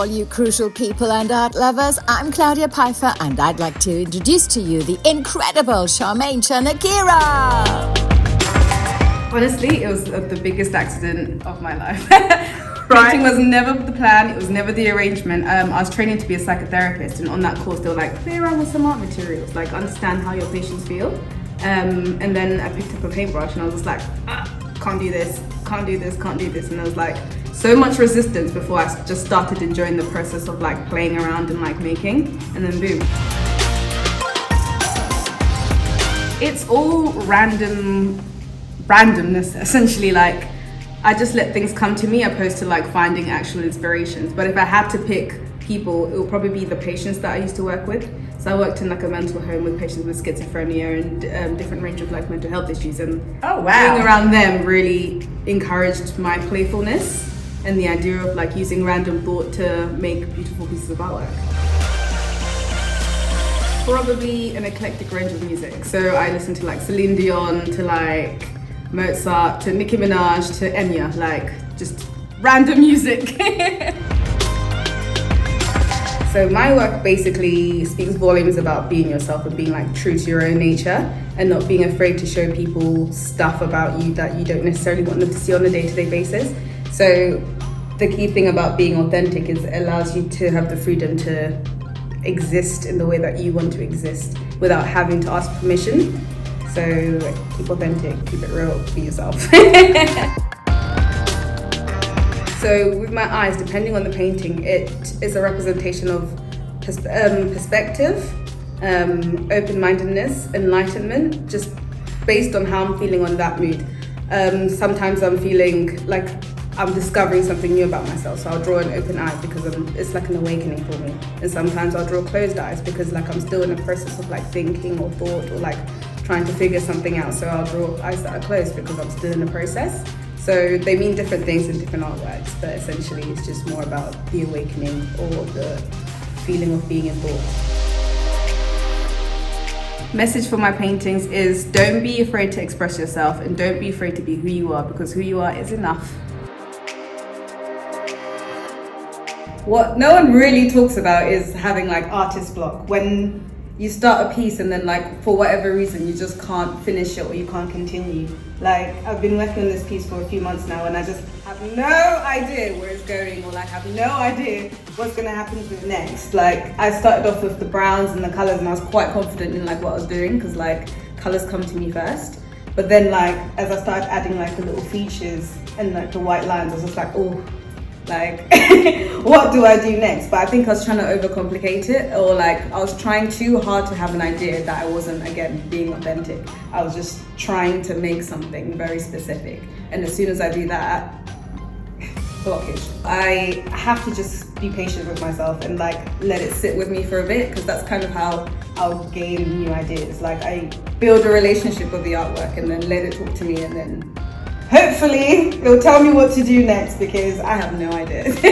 all you crucial people and art lovers. I'm Claudia Pfeiffer, and I'd like to introduce to you the incredible Charmaine Chanakira. Honestly, it was the biggest accident of my life. Painting was never the plan, it was never the arrangement. I was training to be a psychotherapist, and on that course they were like, play around with some art materials, like understand how your patients feel. And then I picked up a paintbrush and I was just like, can't do this, can't do this, can't do this. And there was like so much resistance before I just started enjoying the process of like playing around and like making, and then boom. It's all randomness, essentially. Like, I just let things come to me opposed to like finding actual inspirations. But if I had to pick people, it would probably be the patients that I used to work with. So I worked in like a mental home with patients with schizophrenia and different range of like mental health issues, and being around them really encouraged my playfulness and the idea of like using random thought to make beautiful pieces of artwork. Probably an eclectic range of music. So I listen to like Celine Dion, to like Mozart, to Nicki Minaj, to Enya, like just random music. So my work basically speaks volumes about being yourself and being like true to your own nature, and not being afraid to show people stuff about you that you don't necessarily want them to see on a day-to-day basis. So the key thing about being authentic is it allows you to have the freedom to exist in the way that you want to exist without having to ask permission. So keep authentic, keep it real, be yourself. So with my eyes, depending on the painting, it is a representation of perspective, open-mindedness, enlightenment, just based on how I'm feeling on that mood. Sometimes I'm feeling like I'm discovering something new about myself, so I'll draw an open eye because it's like an awakening for me. And sometimes I'll draw closed eyes because like I'm still in a process of like thinking or thought or like trying to figure something out. So I'll draw eyes that are closed because I'm still in the process. So they mean different things in different artworks, but essentially it's just more about the awakening or the feeling of being in thought. Message for my paintings is don't be afraid to express yourself, and don't be afraid to be who you are, because who you are is enough. What no one really talks about is having like artist block. When you start a piece and then like for whatever reason you just can't finish it or you can't continue. Like I've been working on this piece for a few months now and I just have no idea where it's going, or like have no idea what's gonna happen to it next. Like I started off with the browns and the colors and I was quite confident in like what I was doing because like colors come to me first. But then like as I started adding like the little features and like the white lines, I was just like, oh, like what do I do next? But I think I was trying to overcomplicate it, or like I was trying too hard to have an idea that I wasn't, again, being authentic. I was just trying to make something very specific, and as soon as I do that, blockage. I have to just be patient with myself and like let it sit with me for a bit, because that's kind of how I'll gain new ideas. Like I build a relationship with the artwork and then let it talk to me, and then hopefully it'll tell me what to do next, because I have no idea. If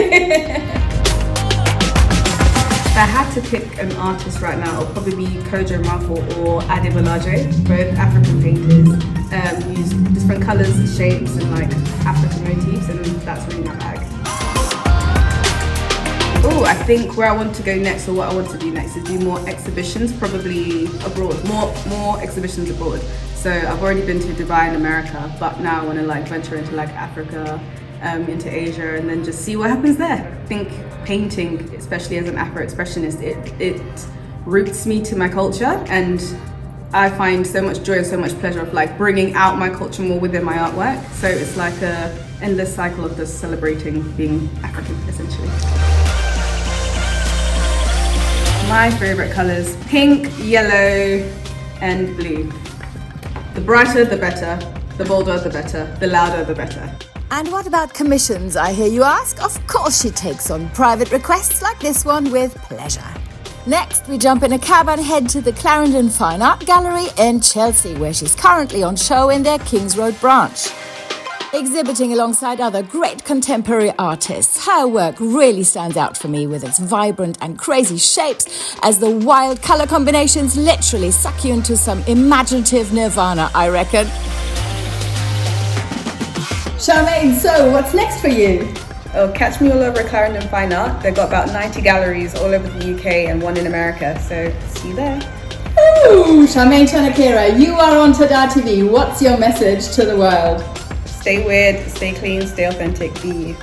I had to pick an artist right now, it would probably be Kojo Mafo or Adebolaje, both African painters. Use different colours, shapes and like African motifs, and that's really my bag. Oh, I think where I want to go next, or what I want to do next, is do more exhibitions, probably abroad, more exhibitions abroad. So I've already been to Dubai in America, but now I want to like venture into like Africa, into Asia, and then just see what happens there. I think painting, especially as an Afro-Expressionist, it roots me to my culture, and I find so much joy and so much pleasure of like bringing out my culture more within my artwork. So it's like a endless cycle of just celebrating being African, essentially. My favorite colors: pink, yellow, and blue. The brighter, the better. The bolder, the better. The louder, the better. And what about commissions, I hear you ask? Of course she takes on private requests like this one with pleasure. Next, we jump in a cab and head to the Clarendon Fine Art Gallery in Chelsea, where she's currently on show in their Kings Road branch. Exhibiting alongside other great contemporary artists, her work really stands out for me with its vibrant and crazy shapes, as the wild colour combinations literally suck you into some imaginative nirvana, I reckon. Charmaine, so what's next for you? catch me all over at Clarendon Fine Art. They've got about 90 galleries all over the UK and one in America, so see you there. Ooh, Charmaine Chanakira, you are on TA-DAH.TV. What's your message to the world? Stay weird, stay clean, stay authentic, be you.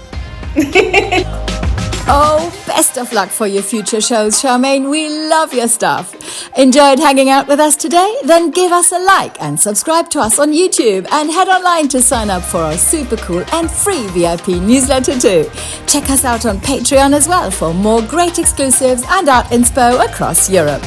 Oh, best of luck for your future shows, Charmaine. We love your stuff. Enjoyed hanging out with us today? Then give us a like and subscribe to us on YouTube and head online to sign up for our super cool and free VIP newsletter too. Check us out on Patreon as well for more great exclusives and art inspo across Europe.